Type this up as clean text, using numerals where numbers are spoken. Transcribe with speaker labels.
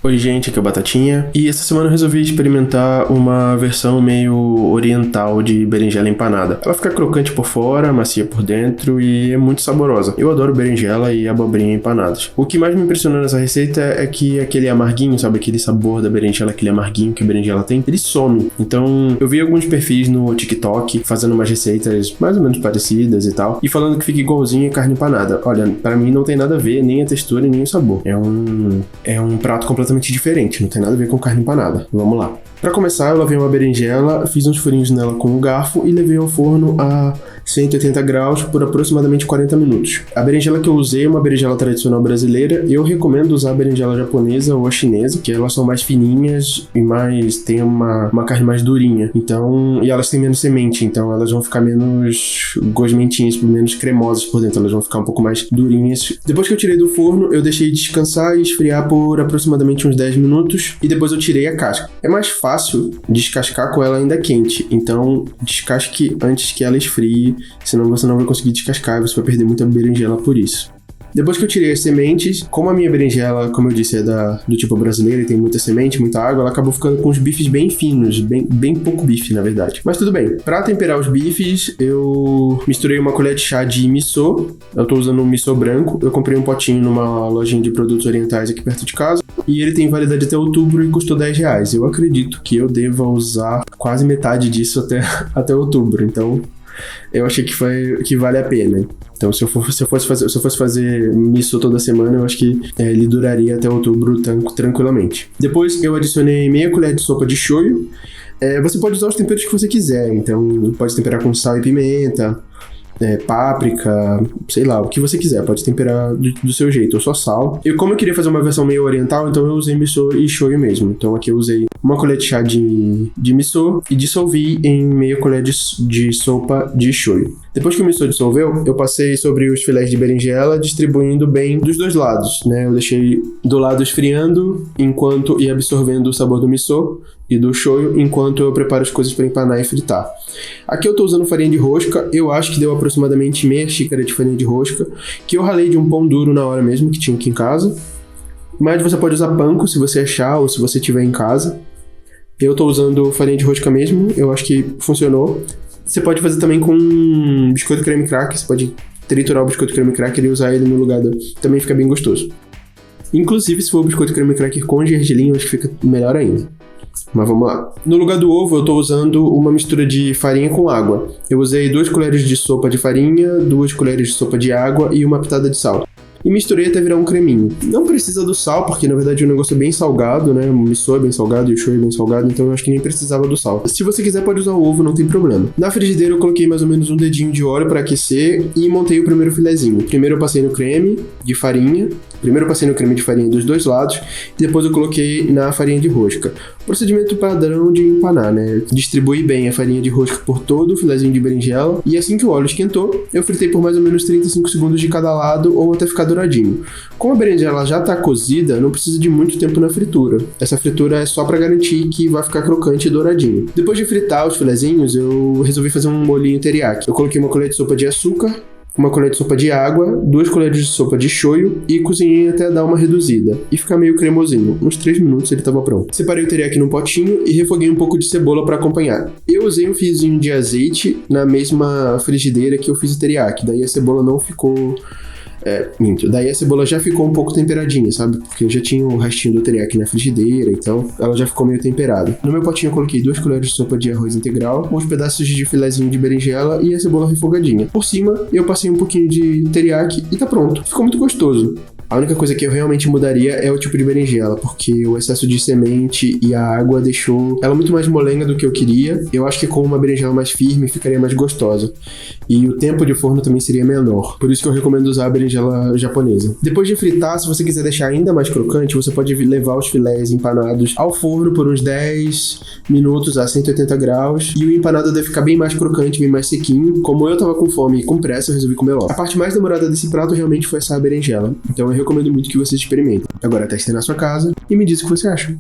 Speaker 1: Oi gente, aqui é o Batatinha, e essa semana eu resolvi experimentar uma versão meio oriental de berinjela empanada. Ela fica crocante por fora, macia por dentro e é muito saborosa. Eu adoro berinjela e abobrinha empanadas. O que mais me impressionou nessa receita é que aquele amarguinho, sabe, aquele sabor da berinjela, aquele amarguinho que a berinjela tem, ele some. Então eu vi alguns perfis no TikTok fazendo umas receitas mais ou menos parecidas e tal, e falando que fica igualzinho a carne empanada. Olha, pra mim não tem nada a ver, nem a textura e nem o sabor. É um prato completamente diferente, não tem nada a ver com carne empanada. Vamos lá. Para começar, eu lavei uma berinjela, fiz uns furinhos nela com um garfo e levei ao forno a 180 graus por aproximadamente 40 minutos. A berinjela que eu usei é uma berinjela tradicional brasileira. Eu recomendo usar a berinjela japonesa ou a chinesa, que elas são mais fininhas e tem uma carne mais durinha. E elas têm menos semente, então elas vão ficar menos gosmentinhas, menos cremosas por dentro, elas vão ficar um pouco mais durinhas. Depois que eu tirei do forno, eu deixei descansar e esfriar por aproximadamente uns 10 minutos e depois eu tirei a casca. É mais fácil descascar com ela ainda quente, então descasque antes que ela esfrie, senão você não vai conseguir descascar e você vai perder muita berinjela por isso. Depois que eu tirei as sementes, como a minha berinjela, como eu disse, é do tipo brasileiro e tem muita semente, muita água, ela acabou ficando com os bifes bem finos, bem pouco bife, na verdade. Mas tudo bem. Para temperar os bifes, eu misturei uma colher de chá de miso. Eu tô usando um miso branco. Eu comprei um potinho numa lojinha de produtos orientais aqui perto de casa. E ele tem validade até outubro e custou R$10. Eu acredito que eu deva usar quase metade disso até outubro. Então, eu achei que vale a pena. Então, se eu fosse fazer miso toda semana, eu acho que ele duraria até outubro tranquilamente. Depois, eu adicionei meia colher de sopa de shoyu. Você pode usar os temperos que você quiser. Então, pode temperar com sal e pimenta, páprica, sei lá, o que você quiser. Pode temperar do seu jeito, ou só sal. Como eu queria fazer uma versão meio oriental, então eu usei miso e shoyu mesmo. Então, aqui eu usei uma colher de chá de miso e dissolvi em meia colher de sopa de shoyu. Depois que o miso dissolveu, eu passei sobre os filés de berinjela, distribuindo bem dos dois lados, né? Eu deixei do lado esfriando e absorvendo o sabor do miso e do shoyu enquanto eu preparo as coisas para empanar e fritar. Aqui eu tô usando farinha de rosca, eu acho que deu aproximadamente meia xícara de farinha de rosca, que eu ralei de um pão duro na hora mesmo, que tinha aqui em casa. Mas você pode usar panko se você achar ou se você tiver em casa. Eu tô usando farinha de rosca mesmo, eu acho que funcionou. Você pode fazer também com biscoito creme cracker, você pode triturar o biscoito creme cracker e usar ele no lugar também fica bem gostoso. Inclusive, se for o biscoito creme cracker com gergelim, eu acho que fica melhor ainda. Mas vamos lá. No lugar do ovo, eu tô usando uma mistura de farinha com água. Eu usei 2 colheres de sopa de farinha, 2 colheres de sopa de água e uma pitada de sal. E misturei até virar um creminho. Não precisa do sal, porque na verdade o negócio é bem salgado, né? O miso é bem salgado e o shoyu é bem salgado, então eu acho que nem precisava do sal. Se você quiser, pode usar o ovo, não tem problema. Na frigideira eu coloquei mais ou menos um dedinho de óleo para aquecer e montei o primeiro filezinho. Primeiro eu passei no creme de farinha dos dois lados e depois eu coloquei na farinha de rosca. Procedimento padrão de empanar, né? Distribui bem a farinha de rosca por todo o filezinho de berinjela e assim que o óleo esquentou, eu fritei por mais ou menos 35 segundos de cada lado ou até ficar douradinho. Como a berinjela já tá cozida, não precisa de muito tempo na fritura. Essa fritura é só para garantir que vai ficar crocante e douradinho. Depois de fritar os filezinhos, eu resolvi fazer um molhinho teriyaki. Eu coloquei uma colher de sopa de açúcar, uma colher de sopa de água, 2 colheres de sopa de shoyu e cozinhei até dar uma reduzida e ficar meio cremosinho. Uns 3 minutos ele estava pronto. Separei o teriyaki num potinho e refoguei um pouco de cebola para acompanhar. Eu usei um fiozinho de azeite na mesma frigideira que eu fiz o teriyaki, daí a cebola não ficou... Daí a cebola já ficou um pouco temperadinha, sabe? Porque eu já tinha o restinho do teriyaki na frigideira, então ela já ficou meio temperada. No meu potinho eu coloquei 2 colheres de sopa de arroz integral, uns pedaços de filezinho de berinjela e a cebola refogadinha. Por cima, eu passei um pouquinho de teriyaki e tá pronto. Ficou muito gostoso. A única coisa que eu realmente mudaria é o tipo de berinjela, porque o excesso de semente e a água deixou ela muito mais molenga do que eu queria. Eu acho que com uma berinjela mais firme ficaria mais gostosa. E o tempo de forno também seria menor. Por isso que eu recomendo usar a berinjela japonesa. Depois de fritar, se você quiser deixar ainda mais crocante, você pode levar os filés empanados ao forno por uns 10 minutos a 180 graus. E o empanado deve ficar bem mais crocante, bem mais sequinho. Como eu tava com fome e com pressa, eu resolvi comer logo. A parte mais demorada desse prato realmente foi assar a berinjela. Então eu recomendo muito que vocês experimentem. Agora testem na sua casa e me diz o que você acha.